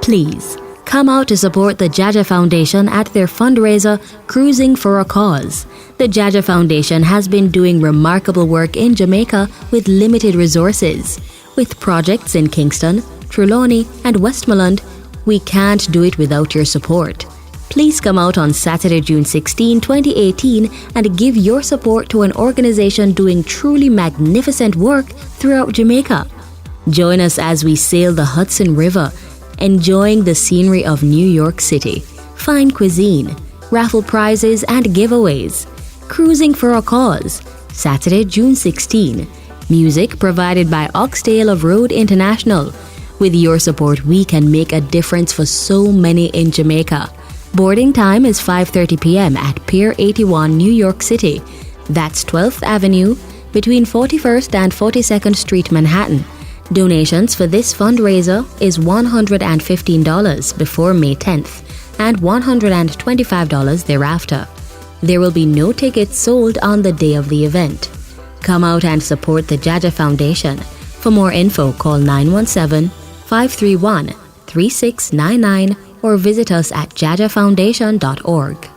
Please, come out to support the JAHJAH Foundation at their fundraiser, Cruising for a Cause. The JAHJAH Foundation has been doing remarkable work in Jamaica with limited resources. With projects in Kingston, Trelawney and Westmoreland, we can't do it without your support. Please come out on Saturday, June 16, 2018 and give your support to an organization doing truly magnificent work throughout Jamaica. Join us as we sail the Hudson River, enjoying the scenery of New York City, fine cuisine, raffle prizes and giveaways. Cruising for a Cause, Saturday, June 16. Music provided by Oxdale of Road International. With your support, we can make a difference for so many in Jamaica. Boarding time is 5:30 p.m. at Pier 81, New York City. That's 12th Avenue, between 41st and 42nd Street, Manhattan. Donations for this fundraiser is $115 before May 10th and $125 thereafter. There will be no tickets sold on the day of the event. Come out and support the JAHJAH Foundation. For more info, call 917-531-3699 or visit us at jahjahfoundation.org.